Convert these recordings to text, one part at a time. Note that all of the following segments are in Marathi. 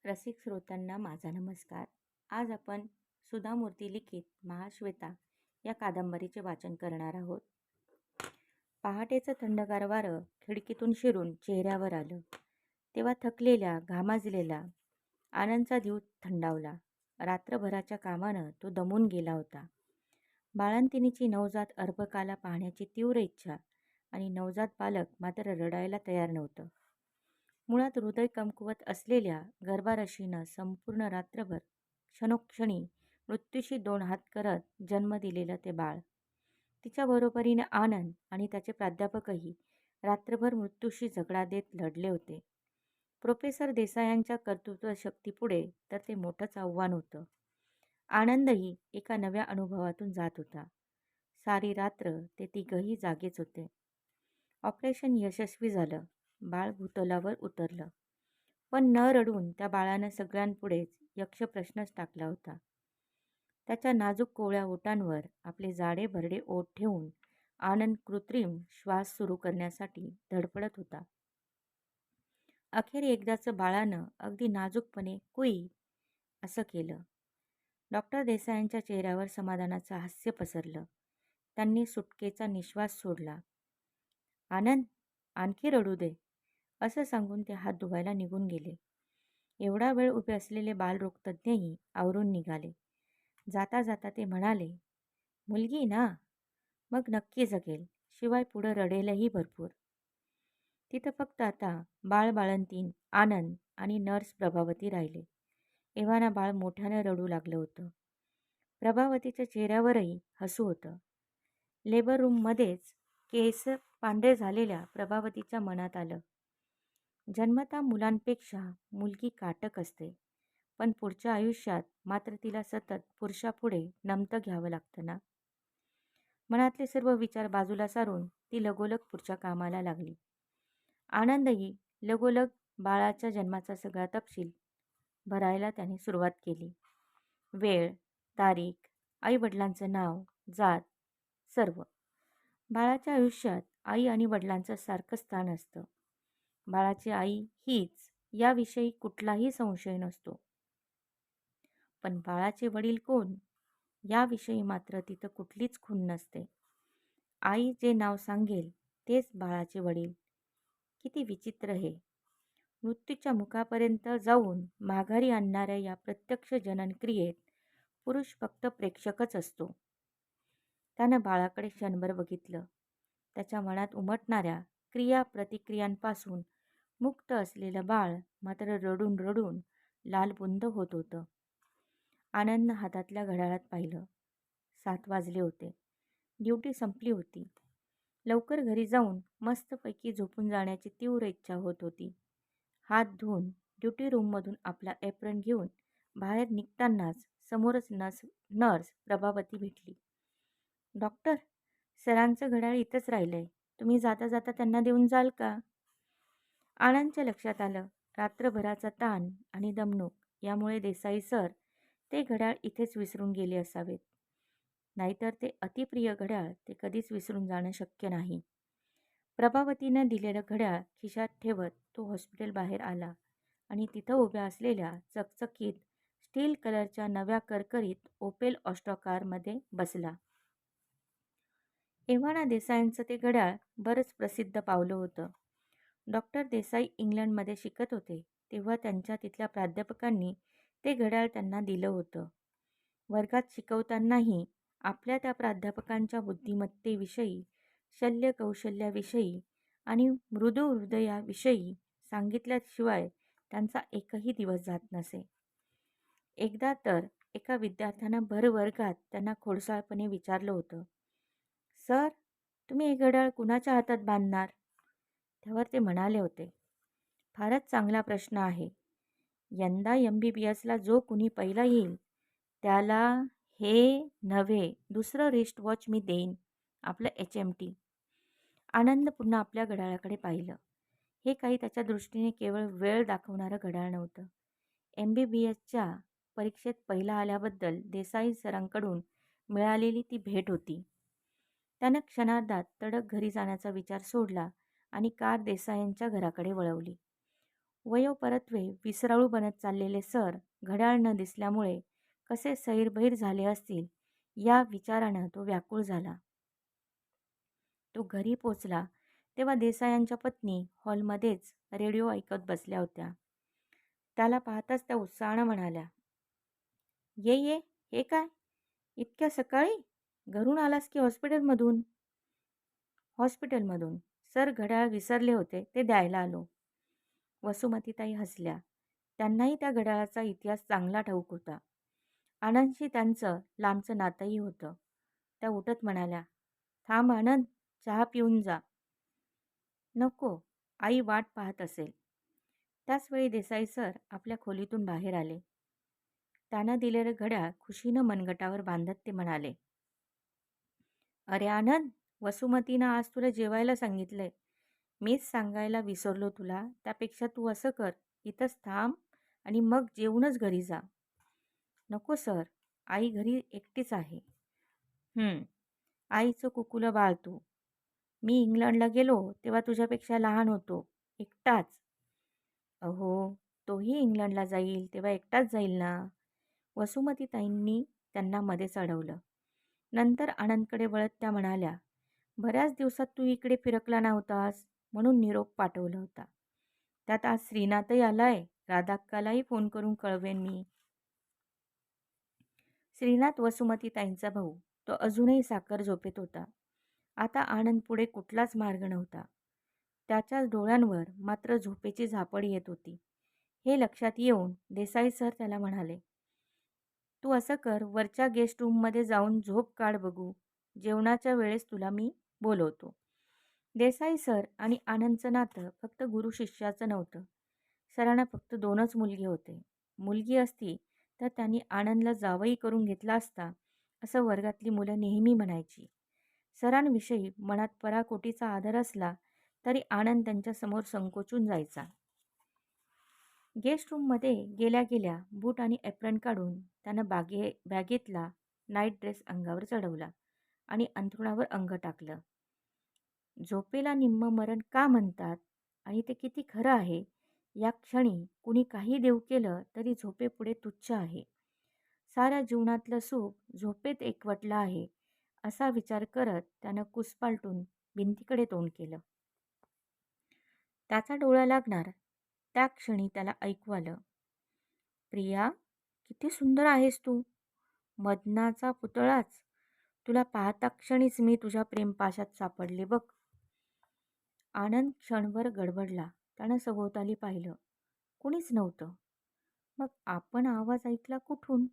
रसिक श्रोत्यांना माझा नमस्कार. आज आपण सुधा मूर्ती लिखित महाश्वेता या कादंबरीचे वाचन करणार आहोत. पहाटेचं थंडगार वारं खिडकीतून शिरून चेहऱ्यावर आलं. तेव्हा थकलेल्या, घामाजलेला आनंदचा जीव थंडावला. रात्रभराच्या कामानं तो दमून गेला होता. बाळंतिणीची नवजात अर्भकाला पाहण्याची तीव्र इच्छा आणि नवजात बालक मात्र रडायला तयार नव्हतं. मुळात हृदय कमकुवत असलेल्या गर्भारशीनं संपूर्ण रात्रभर क्षणोक्षणी मृत्यूशी दोन हात करत जन्म दिलेलं ते बाळ. तिच्या बरोबरीने आनंद आणि त्याचे प्राध्यापकही रात्रभर मृत्यूशी झगडा देत लढले होते. प्रोफेसर देसायांच्या कर्तृत्व शक्तीपुढे तर ते मोठंच आव्हान होतं. आनंदही एका नव्या अनुभवातून जात होता. सारी रात्र ते तिघंही जागेच होते. ऑपरेशन यशस्वी झालं. बाळ भूतलावर उतरलं. पण न रडून त्या बाळानं सगळ्यांपुढेच यक्ष प्रश्नच टाकला होता. त्याच्या नाजूक कोवळ्या ओठांवर आपले जाडे भरडे ओठ ठेवून आनंद कृत्रिम श्वास सुरू करण्यासाठी धडपडत होता. अखेर एकदाचं बाळानं अगदी नाजूकपणे कुई असं केलं. डॉक्टर देसायांच्या चेहऱ्यावर समाधानाचं हास्य पसरलं. त्यांनी सुटकेचा निश्वास सोडला. आनंद, आणखी रडू दे, असं सांगून ते हात धुवायला निघून गेले. एवढा वेळ उभे असलेले बालरोगतज्ञही आवरून निघाले. जाता जाता ते म्हणाले, मुलगी ना, मग नक्की जगेल, शिवाय पुढं रडेलही भरपूर. तिथं फक्त आता बाळ, बाळंतीण, आनंद आणि नर्स प्रभावती राहिले. एव्हाना बाळ मोठ्यानं रडू लागलं होतं. प्रभावतीच्या चेहऱ्यावरही हसू होतं. लेबर रूममध्येच केस पांढरे झालेल्या प्रभावतीच्या मनात आलं, जन्मता मुलांपेक्षा मुलगी काटक असते, पण पुढच्या आयुष्यात मात्र तिला सतत पुरुषापुढे नमतं घ्यावं लागतं ना. मनातले सर्व विचार बाजूला सारून ती लगोलग पुढच्या कामाला लागली. आनंदही लगोलग बाळाच्या जन्माचा सगळा तपशील भरायला त्याने सुरुवात केली. वेळ, तारीख, आईवडिलांचं नाव, जात, सर्व. बाळाच्या आयुष्यात आई आणि वडिलांचं सारखं स्थान असतं. बाळाची आई हीच याविषयी कुठलाही संशय नसतो. पण बाळाचे वडील कोण याविषयी मात्र तिथं कुठलीच खूण नसते. आई जे नाव सांगेल तेच बाळाचे वडील. किती विचित्र हे! मृत्यूच्या मुखापर्यंत जाऊन माघारी आणणाऱ्या या प्रत्यक्ष जननक्रियेत पुरुष फक्त प्रेक्षकच असतो. त्यानं बाळाकडे क्षणभर बघितलं. त्याच्या मनात उमटणाऱ्या क्रिया प्रतिक्रियांपासून मुक्त असलेलं बाळ मात्र रडून रडून लालबुंद होत होतं. आनंदनं हातातल्या घड्याळात पाहिलं. 7 वाजले होते. ड्युटी संपली होती. लवकर घरी जाऊन मस्तपैकी झोपून जाण्याची तीव्र इच्छा होत होती. हात धुवून ड्युटी रूममधून आपला एप्रन घेऊन बाहेर निघतानाच समोरच नर्स प्रभावती भेटली. डॉक्टर, सरांचं घड्याळ इथंच राहिलंय. तुम्ही जाता जाता त्यांना देऊन जाल का? आनंदच्या लक्षात आलं, रात्रभराचा ताण आणि दमणूक यामुळे देसाई सर ते घड्याळ इथेच विसरून गेले असावेत. नाहीतर ते अतिप्रिय घड्याळ ते कधीच विसरून जाणं शक्य नाही. प्रभावतीनं दिलेलं घड्याळ खिशात ठेवत तो हॉस्पिटल बाहेर आला आणि तिथं उभ्या असलेल्या चकचकीत स्टील कलरच्या नव्या करकरीत ओपेल ऑस्ट्रा कारमध्ये बसला. एव्हाना देसाईंचं ते घड्याळ बरंच प्रसिद्ध पावलं होतं. डॉक्टर देसाई इंग्लंडमध्ये शिकत होते तेव्हा त्यांच्या तिथल्या प्राध्यापकांनी ते घड्याळ त्यांना दिलं होतं. वर्गात शिकवतानाही आपल्या त्या प्राध्यापकांच्या बुद्धिमत्तेविषयी, शल्यकौशल्याविषयी आणि मृदू हृदयाविषयी सांगितल्याशिवाय त्यांचा एकही दिवस जात नसे. एकदा तर एका विद्यार्थ्यानं भर वर्गात त्यांना खोडसाळपणे विचारलं होतं, सर, तुम्ही हे घड्याळ कुणाच्या हातात बांधणार? त्यावर ते म्हणाले होते, फारच चांगला प्रश्न आहे. यंदा MBBSला जो कुणी पहिला येईल त्याला हे नव्हे दुसरं रिस्ट वॉच मी देईन, आपलं HMT. आनंद पुन्हा आपल्या घड्याळाकडे पाहिलं. हे काही त्याच्या दृष्टीने केवळ वेळ दाखवणारं घड्याळ नव्हतं. MBBSच्या परीक्षेत पहिला आल्याबद्दल देसाई सरांकडून मिळालेली ती भेट होती. त्यानं क्षणार्धात तडक घरी जाण्याचा विचार सोडला आणि कार देसाईंच्या घराकडे वळवली. वयोपरत्वे विसराळू बनत चाललेले सर घड्याळ न दिसल्यामुळे कसे सैरभैर झाले असतील या विचारानं तो व्याकुळ झाला. तो घरी पोचला तेव्हा देसायांच्या पत्नी हॉलमध्येच रेडिओ ऐकत बसल्या होत्या. त्याला पाहताच त्या उत्साहानं म्हणाल्या, "ये ये, हे काय? इतक्या सकाळी? घरून आलास की हॉस्पिटलमधून?" "हॉस्पिटलमधून. सर घड्याळ विसरले होते ते द्यायला आलो." वसुमतीताई हसल्या. त्यांनाही त्या घड्याळाचा इतिहास चांगला ठाऊक होता. आनंदशी त्यांचं लांबचं नातंही होतं. त्या उठत म्हणाल्या, "थांब आनंद, चहा पिऊन जा." "नको, आई वाट पाहत असेल." त्याच वेळी देसाई सर आपल्या खोलीतून बाहेर आले. त्यानं दिलेलं घड्याळ खुशीनं मनगटावर बांधत ते म्हणाले, "अरे आनंद, वसुमतीनं आज तुला जेवायला सांगितलंय. मीच सांगायला विसरलो तुला. त्यापेक्षा तू असं कर, इथंच थांब आणि मग जेवूनच घरी जा." "नको सर, आई घरी एकटीच आहे." आईचं कुकुलं बाळ तू. मी इंग्लंडला गेलो तेव्हा तुझ्यापेक्षा लहान होतो, एकटाच." "अहो, तोही इंग्लंडला जाईल तेव्हा एकटाच जाईल ना." वसुमतीताईंनी त्यांना मध्येच अडवलं. नंतर आनंदकडे वळत त्या म्हणाल्या, "बऱ्याच दिवसात तू इकडे फिरकला नव्हतास म्हणून निरोप पाठवला होता. त्यात आज श्रीनाथही आलाय. राधाक्कालाही फोन करून कळवेन मी." श्रीनाथ वसुमतीताईंचा भाऊ. तो अजूनही साखर झोपेत होता. आता आनंद पुढे कुठलाच मार्ग नव्हता. त्याच्याच डोळ्यांवर मात्र झोपेची झापड येत होती. हे लक्षात येऊन देसाई सर त्याला म्हणाले, "तू असं कर, वरच्या गेस्ट रूममध्ये जाऊन झोप काढ बघू. जेवणाच्या वेळेस तुला मी बोलवतो." देसाई सर आणि आनंदचं नातं फक्त गुरु शिष्याचं नव्हतं. सरांना फक्त 2च मुलगे होते. मुलगी असती तर त्यांनी आनंदला जावई करून घेतला असता, असं वर्गातली मुलं नेहमी म्हणायची. सरांविषयी मनात पराकोटीचा आदर असला तरी आनंद त्यांच्यासमोर संकोचून जायचा. गेस्ट रूममध्ये गेल्या गेल्या बूट आणि एप्रन काढून त्यानं बॅगेतला नाईट ड्रेस अंगावर चढवला आणि अंथरुणावर अंग टाकलं. झोपेला निम्म मरण का म्हणतात आणि ते किती खरं आहे, या क्षणी कुणी काही देऊ केलं तरी झोपेपुढे तुच्छ आहे. साऱ्या जीवनातलं सुख झोपेत एकवटलं आहे, असा विचार करत त्यानं कुसपालटून भिंतीकडे तोंड केलं. त्याचा डोळा लागणार त्या क्षणी त्याला ऐकू आलं, "प्रिया, किती सुंदर आहेस तू. मदनाचा पुतळाच. तुला पाहता क्षणीच मी तुझ्या प्रेमपाशात सापडले बघ." आनंद क्षणभर गडबडला. त्यानं सभोवताली पाहिलं. कुणीच नव्हतं. मग आपण आवाज ऐकला कुठून?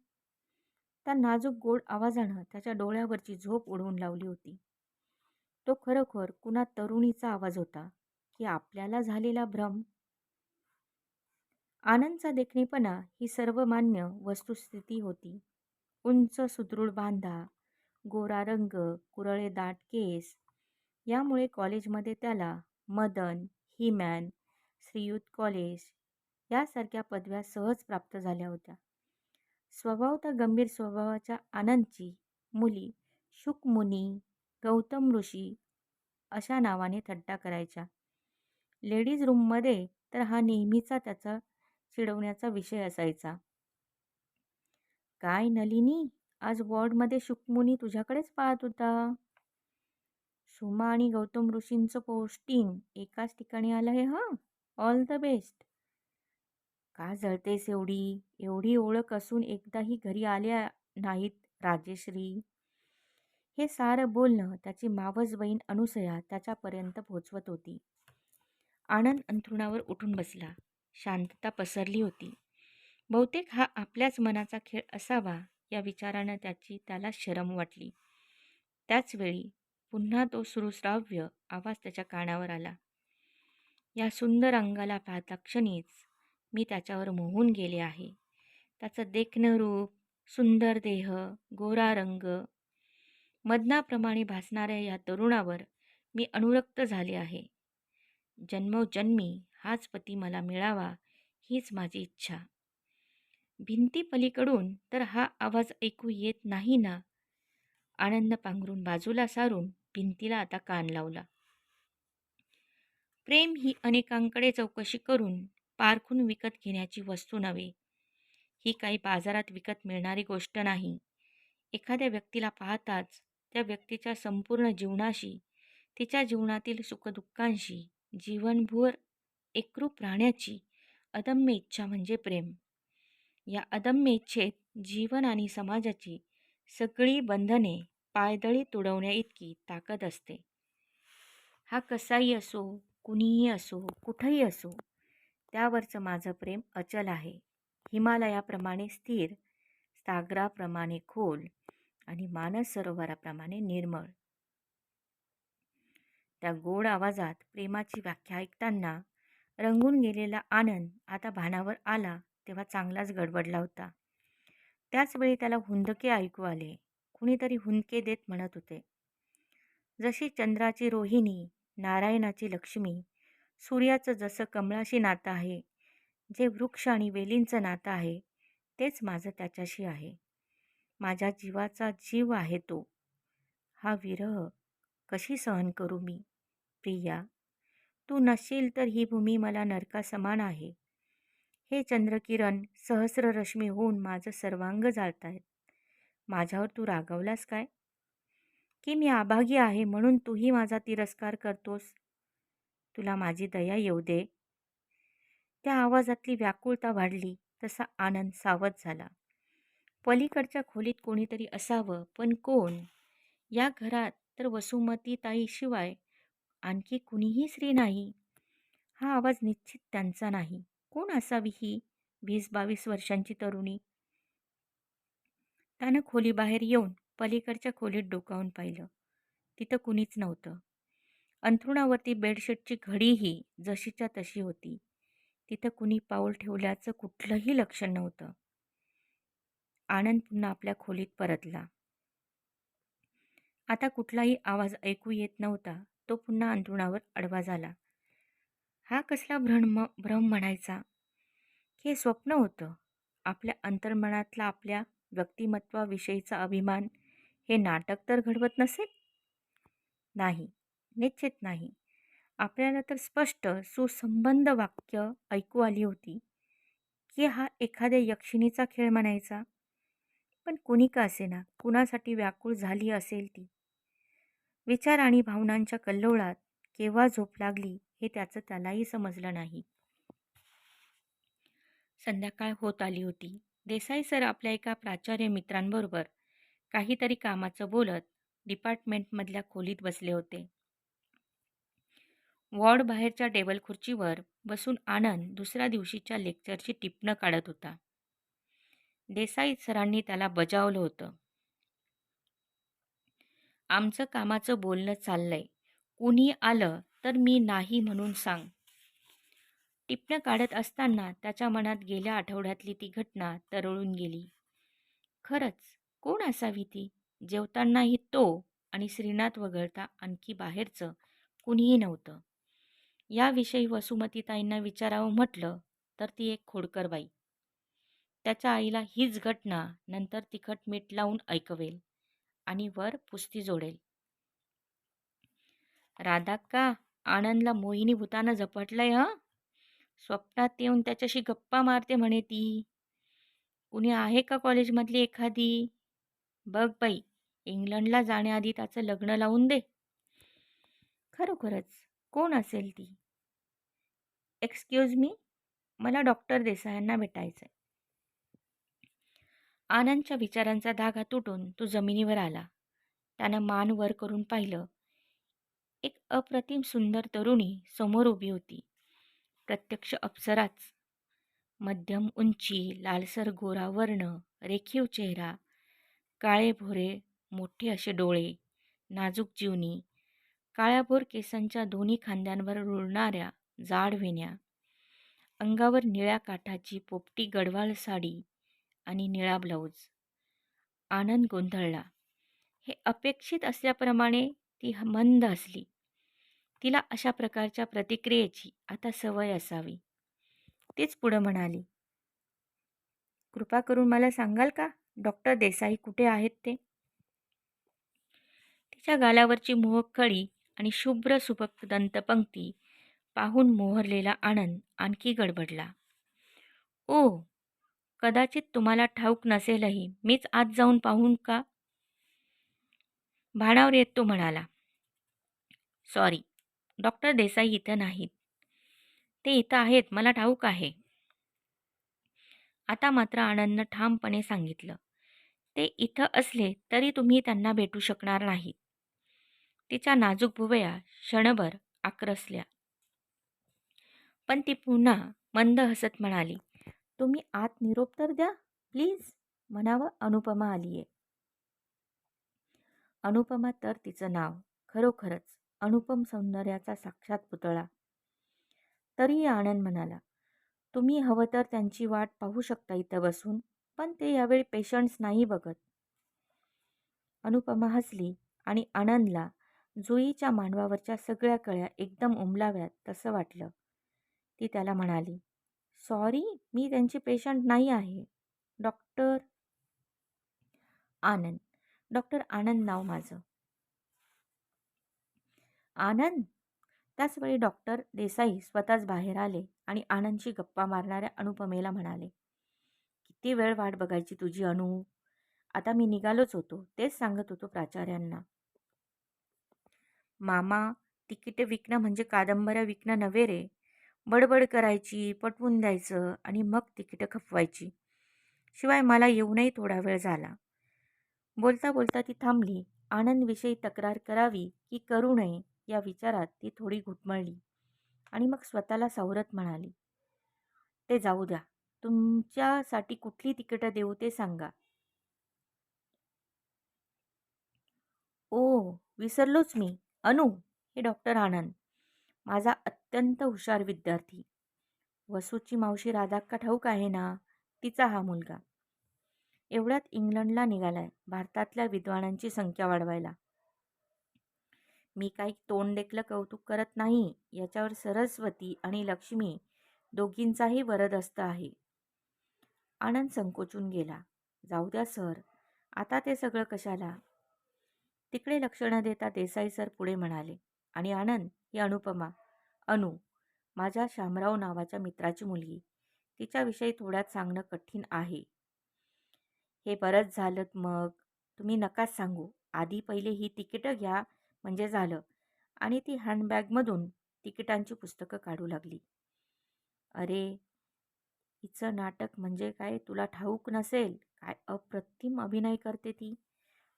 त्या नाजूक गोड आवाजानं त्याच्या डोळ्यावरची झोप उडवून लावली होती. तो खरोखर कुणा तरुणीचा आवाज होता की आपल्याला झालेला भ्रम? आनंदचा देखणेपणा ही सर्वमान्य वस्तुस्थिती होती. उंच सुदृढ बांधा, गोरा रंग, कुरळे दाट केस. यामुळे कॉलेजमध्ये त्याला मदन, ही-मॅन, श्रीयुत कॉलेज यासारख्या पदव्या सहज प्राप्त झाल्या होत्या. स्वभावतः गंभीर स्वभावाच्या आनंदची मुली शुकमुनी, गौतम ऋषी अशा नावाने थट्टा करायच्या. लेडीज रूममध्ये तर हा नेहमीचा त्याचा चिडवण्याचा विषय असायचा. "काय नलिनी, आज वॉर्डमध्ये शुकमुनी तुझ्याकडेच पाहत होता." "सुमा आणि गौतम ऋषींचं पोस्टिंग एकाच ठिकाणी आलं आहे हं. All the best." "का जळतेस एवढी? एवढी ओळख असून एकदाही घरी आल्या नाहीत राजेश्री." हे सारं बोलणं त्याची मावस बहीण अनुसया त्याच्यापर्यंत पोचवत होती. आनंद अंथरुणावर उठून बसला. शांतता पसरली होती. बहुतेक हा आपल्याच मनाचा खेळ असावा या विचारानं त्याला शरम वाटली. त्याचवेळी पुन्हा तो सुश्राव्य आवाज त्याच्या कानावर आला, "या सुंदर अंगाला पाहता क्षणीच मी त्याच्यावर मोहून गेले आहे. त्याचं देखणं रूप, सुंदर देह, गोरा रंग, मदनाप्रमाणे भासणाऱ्या या तरुणावर मी अनुरक्त झाले आहे. जन्मोजन्मी हाच पती मला मिळावा हीच माझी इच्छा." भिंतीपलीकडून तर हा आवाज ऐकू येत नाही ना? आनंद पांघरून बाजूला सारून भिंतीला आता कान लावला. प्रेम ही अनेकांकडे चौकशी करून पारखून विकत घेण्याची वस्तू नव्हे. ही काही बाजारात विकत मिळणारी गोष्ट नाही. एखाद्या व्यक्तीला पाहताच त्या व्यक्तीच्या संपूर्ण जीवनाशी, तिच्या जीवनातील सुखदुःखांशी जीवनभर एकरूप राहण्याची अदम्य इच्छा म्हणजे प्रेम. या अदम्य इच्छेत जीवन आणि समाजाची सगळी बंधने पायदळी तुडवण्या इतकी ताकद असते. हा कसाही असो, कुणीही असो, कुठंही असो, त्यावरचं माझं प्रेम अचल आहे. हिमालयाप्रमाणे स्थिर, सागराप्रमाणे खोल आणि मानस सरोवराप्रमाणे निर्मळ. त्या गोड आवाजात प्रेमाची व्याख्या ऐकताना रंगून गेलेला आनंद आता भानावर आला तेव्हा चांगलाच गडबडला होता. त्याचवेळी त्याला हुंदके ऐकू आले. कुणीतरी हुंदके देत म्हणत होते, जशी चंद्राची रोहिणी, नारायणाची लक्ष्मी, सूर्याचं जसं कमळाशी नातं आहे, जे वृक्ष आणि वेलींचं नातं आहे, तेच माझं त्याच्याशी आहे. माझ्या जीवाचा जीव आहे तो. हा विरह कशी सहन करू मी? प्रिया, तू नसशील तर ही भूमी मला नरकासमान आहे. हे चंद्रकिरण सहस्र रश्मी होऊन माझं सर्वांग जाळतायत. माझ्यावर तू रागावलास काय? की मी अभागी आहे म्हणून तूही माझा तिरस्कार करतोस? तुला माझी दया येऊ दे. त्या आवाजातली व्याकुळता वाढली तसा आनंद सावध झाला. पलीकडच्या खोलीत कोणीतरी असावं, पण कोण? या घरात तर वसुमती ताईशिवाय आणखी कुणीही स्त्री नाही. हा आवाज निश्चित त्यांचा नाही. कोण असावी ही 20-22 वर्षांची तरुणी? त्यानं खोलीबाहेर येऊन पलीकडच्या खोलीत डोकावून पाहिलं. तिथं कुणीच नव्हतं. अंथरुणावरती बेडशीटची घडीही जशीच्या तशी होती. तिथं कुणी पाऊल ठेवल्याचं कुठलंही लक्षण नव्हतं. आनंद पुन्हा आपल्या खोलीत परतला. आता कुठलाही आवाज ऐकू येत नव्हता. तो पुन्हा अंथरुणावर आडवा झाला. हा कसला भ्रम म्हणायचा? हे स्वप्न होतं. आपल्या अंतर्मनातला आपल्या व्यक्तिमत्वाविषयीचा अभिमान हे नाटक तर घडवत नसेल? नाही, निश्चित नाही. आपल्याला तर स्पष्ट सुसंबद्ध वाक्य ऐकू आली होती की हा एखाद्या यक्षिणीचा खेळ म्हणायचा. पण कुणी का असेना, कुणासाठी व्याकुळ झाली असेल ती. विचार आणि भावनांच्या कल्लोळात केव्हा झोप लागली हे त्याचं त्यालाही समजलं नाही. संध्याकाळ होत आली होती. देसाई सर आपल्या एका प्राचार्य मित्रांबरोबर काहीतरी कामाचं बोलत डिपार्टमेंटमधल्या खोलीत बसले होते. वॉर्ड बाहेरच्या टेबल खुर्चीवर बसून आनंद दुसऱ्या दिवशीच्या लेक्चरची टिपणं काढत होता. देसाई सरांनी त्याला बजावलं होतं. आमचं कामाचं बोलणं चाललंय. कुणी आलं तर मी नाही म्हणून सांग. टिपणं काढत असताना त्याच्या मनात गेल्या आठवड्यातली ती घटना तरळून गेली. खरंच कोण असावी ती? जेवतानाही तो आणि श्रीनाथ वगळता आणखी बाहेरचं कुणीही नव्हतं. याविषयी वसुमतीताईंना विचारावं म्हटलं तर ती एक खोडकर बाई. त्याच्या आईला हीच घटना नंतर तिखट मीठ लावून ऐकवेल आणि वर पुस्ती जोडेल. राधाक्का, आनंदला मोहिनी भूतानं झपटलंय हं. स्वप्नात येऊन त्याच्याशी गप्पा मारते म्हणे ती. कुणी आहे का कॉलेजमधली एखादी? बघ बाई, इंग्लंडला जाण्याआधी त्याचं लग्न लावून दे. खरोखरच कोण असेल ती? एक्सक्यूज मी, मला डॉक्टर देसायांना भेटायचंय. आनंदच्या विचारांचा धागा तुटून तो जमिनीवर आला. त्यानं मान वर करून पाहिलं. एक अप्रतिम सुंदर तरुणी समोर उभी होती. प्रत्यक्ष अप्सराच. मध्यम उंची, लालसर गोरा वर्ण, रेखीव चेहरा, काळे भोरे मोठे असे डोळे, नाजूक जीवनी, काळ्याभोर केसांच्या दोन्ही खांद्यांवर रुळणाऱ्या जाड वेण्या, अंगावर निळ्या काठाची पोपटी गडवाळ साडी आणि निळा ब्लाऊज. आनंद गोंधळला. हे अपेक्षित असल्याप्रमाणे ती मंद हसली. तिला अशा प्रकारच्या प्रतिक्रियेची आता सवय असावी. तीच पुढं म्हणाली, कृपा करून मला सांगाल का डॉक्टर देसाई कुठे आहेत ते? तिच्या गालावरची मोहक खळी आणि शुभ्र सुबक दंतपंक्ती पाहून मोहरलेला आनंद आणखी गडबडला. "ओह, कदाचित तुम्हाला ठाऊक नसेलही. मीच आत जाऊन पाहून का?" भानावर येत तो म्हणाला. "सॉरी, डॉक्टर देसाई इथं नाहीत. ते इथं आहेत, मला ठाऊक आहे." आता मात्र आनंदनं ठामपणे सांगितलं, "ते इथं असले तरी तुम्ही त्यांना भेटू शकणार नाहीत." तिच्या नाजूक भुवया क्षणभर आक्रसल्या. पण ती पुन्हा मंद हसत म्हणाली, "तुम्ही आत निरोप तर द्या, प्लीज." म्हणावं अनुपमा आलीये. अनुपमा तर तिचं नाव. खरोखरच अनुपम सौंदर्याचा साक्षात पुतळा. तरीही आनंद म्हणाला, "तुम्ही हवं तर त्यांची वाट पाहू शकता इथं बसून, पण ते यावेळी पेशंट्स नाही बघत." अनुपमा हसली आणि आनंदला जुईच्या मांडवावरच्या सगळ्या कळ्या एकदम उमलाव्यात तसं वाटलं. ती त्याला म्हणाली, "सॉरी, मी त्यांची पेशंट नाही आहे. डॉक्टर आनंद. डॉक्टर आनंद नाव माझं." "आनंद?" त्याचवेळी डॉक्टर देसाई स्वतःच बाहेर आले आणि आनंदशी गप्पा मारणाऱ्या अनुपमेला म्हणाले, "किती वेळ वाट बघायची तुझी अनु. आता मी निघालोच होतो. तेच सांगत होतो प्राचार्यांना. मामा, तिकीट विकणं म्हणजे कादंबऱ्या विकणं नव्हे रे. बडबड करायची, पटवून द्यायचं आणि मग तिकीटं खपवायची. शिवाय मला येऊनही थोडा वेळ झाला." बोलता बोलता ती थांबली. आनंदविषयी तक्रार करावी की करू नये या विचारात ती थोडी घुटमळली आणि मग स्वतःला सावरत म्हणाली, "ते जाऊ द्या. तुमच्यासाठी कुठली तिकीटं देऊ ते सांगा." "ओ, विसरलोच मी. अनु, हे डॉक्टर आनंद. माझा अत्यंत हुशार विद्यार्थी. वसूची मावशी राधाक्का ठाऊक आहे ना? तिचा हा मुलगा. एवढ्यात इंग्लंडला निघालाय भारतातल्या विद्वानांची संख्या वाढवायला." मी काही तोंडदेखलं कौतुक करत नाही. याच्यावर सरस्वती आणि लक्ष्मी दोघींचाही वरदहस्त आहे. आनंद संकोचून गेला. "जाऊ द्या सर, आता ते सगळं कशाला?" तिकडे लक्ष न देता देसाई सर पुढे म्हणाले, "आणि आनंद, ही अनुपमा, अनु, माझ्या शामराव नावाच्या मित्राची मुलगी. तिच्याविषयी थोड्यात सांगणं कठीण आहे." "हे बरंच झालं मग. तुम्ही नकाच सांगू. आधी पहिले ही तिकीटं घ्या म्हणजे झालं." आणि ती हँडबॅगमधून तिकिटांची पुस्तकं काढू लागली. "अरे, हिचं नाटक म्हणजे काय तुला ठाऊक नसेल. काय अप्रतिम अभिनय करते ती.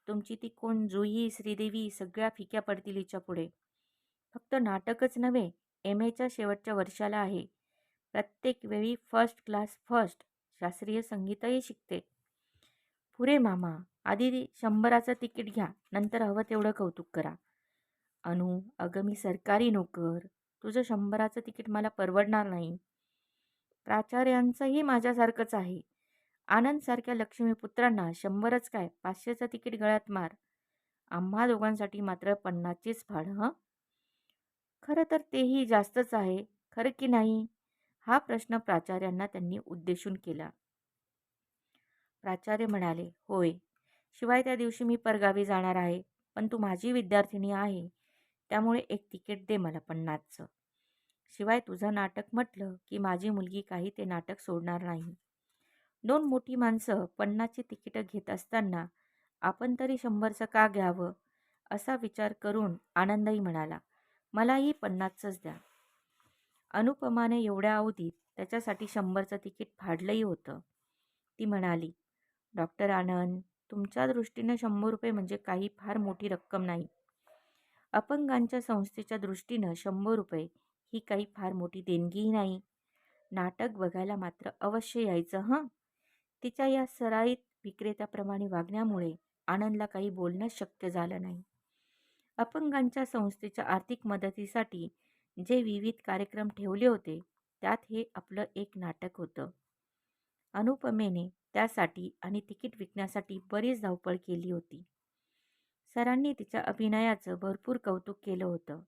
तुमची ती कोण जुही, श्रीदेवी सगळ्या फिक्या पडतील हिच्यापुढे. फक्त नाटकच नव्हे, एम.एच्या शेवटच्या वर्षाला आहे. प्रत्येक वेळी फर्स्ट क्लास फर्स्ट. शास्त्रीय संगीतही शिकते. पुरे मामा, आधी 100चं तिकीट घ्या, नंतर हवं तेवढं कौतुक करा." "अनु, अगं मी सरकारी नोकर. तुझं 100चं तिकीट मला परवडणार नाही." "प्राचार्यांचंही माझ्यासारखंच आहे. आनंदसारख्या लक्ष्मीपुत्रांना 100च काय, 500चं तिकीट गळ्यात मार. आम्हा दोघांसाठी मात्र 50चीच फाड हं." "खरं तर तेही जास्तच आहे, खरं की नाही?" हा प्रश्न प्राचार्यांना त्यांनी उद्देशून केला. प्राचार्य म्हणाले, "होय. शिवाय त्या दिवशी मी परगावी जाणार आहे. पण तू माझी विद्यार्थिनी आहे, त्यामुळे एक तिकीट दे मला 50चं. शिवाय तुझं नाटक म्हटलं की माझी मुलगी काही ते नाटक सोडणार नाही." दोन मोठी माणसं 50ची तिकीटं घेत असताना आपण तरी 100चं का घ्यावं असा विचार करून आनंदही म्हणाला, "मलाही 50चंच द्या." अनुपमाने एवढ्या अवधीत त्याच्यासाठी 100चं तिकीट फाडलंही होतं. ती म्हणाली, "डॉक्टर आनंद, तुमच्या दृष्टीनं 100 रुपये म्हणजे काही फार मोठी रक्कम नाही. अपंगांच्या संस्थेच्या दृष्टीनं 100 रुपये ही काही फार मोठी देणगीही नाही. नाटक बघायला मात्र अवश्य यायचं हं." तिच्या या सराईत विक्रेत्याप्रमाणे वागण्यामुळे आनंदला काही बोलणंच शक्य झालं नाही. अपंगांच्या संस्थेच्या आर्थिक मदतीसाठी जे विविध कार्यक्रम ठेवले होते, त्यात हे आपलं एक नाटक होतं. अनुपमेने त्यासाठी आणि तिकीट विकण्यासाठी बरीच धावपळ केली होती. सरांनी तिच्या अभिनयाचं भरपूर कौतुक केलं होतं.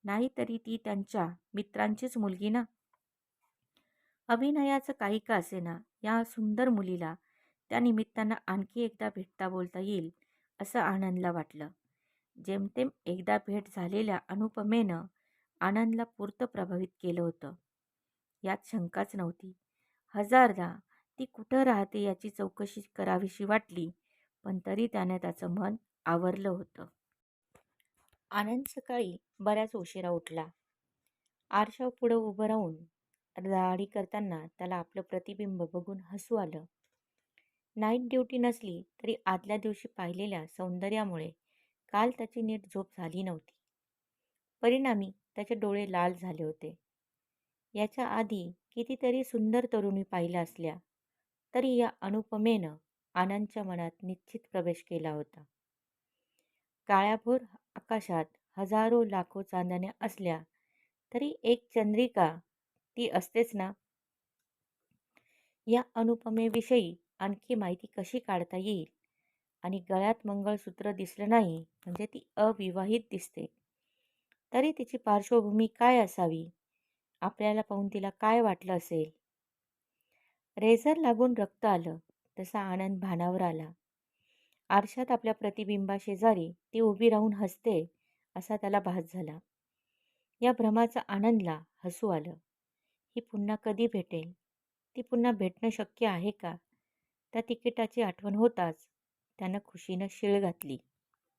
नाहीतरी ती त्यांच्या मित्रांचीच मुलगी ना. अभिनयाचं काही का असेना, या सुंदर मुलीला त्या निमित्तानं आणखी एकदा भेटता बोलता येईल असं आनंदला वाटलं. जेमतेम एकदा भेट झालेल्या अनुपमेनं आनंदला पुरतं प्रभावित केलं होतं. यात शंकाच नव्हती. हजारदा ती कुठं राहते याची चौकशी करावीशी वाटली, पण तरी त्याने त्याचं मन आवरलं होतं. आनंद सकाळी बऱ्याच उशिरा उठला. आरशापुढं उभं राहून दाढी करताना त्याला आपलं प्रतिबिंब बघून हसू आलं. नाईट ड्युटी नसली तरी आदल्या दिवशी पाहिलेल्या सौंदर्यामुळे काल त्याची नीट झोप झाली नव्हती. परिणामी त्याचे डोळे लाल झाले होते. याच्या आधी कितीतरी सुंदर तरुणी पाहिल्या असल्या, तरी या अनुपमेनं आनंदच्या मनात निश्चित प्रवेश केला होता. काळ्याभोर आकाशात हजारो लाखो चांदण्या असल्या तरी एक चंद्रिका ती असतेच ना. या अनुपमेविषयी आणखी माहिती कशी काढता येईल? आणि गळ्यात मंगळसूत्र दिसलं नाही म्हणजे ती अविवाहित दिसते. तरी तिची पार्श्वभूमी काय असावी? आपल्याला पाहून तिला काय वाटलं असेल? रेझर लागून रक्त आलं तसा आनंद भानावर आला. आरशात आपल्या प्रतिबिंबाशेजारी ती उभी राहून हसते असा त्याला भास झाला. या भ्रमाचा आनंदला हसू आलं. ही पुन्हा कधी भेटेल? ती पुन्हा भेटणं शक्य आहे का? त्या तिकिटाची आठवण होताच त्यानं खुशीनं शिळ घातली.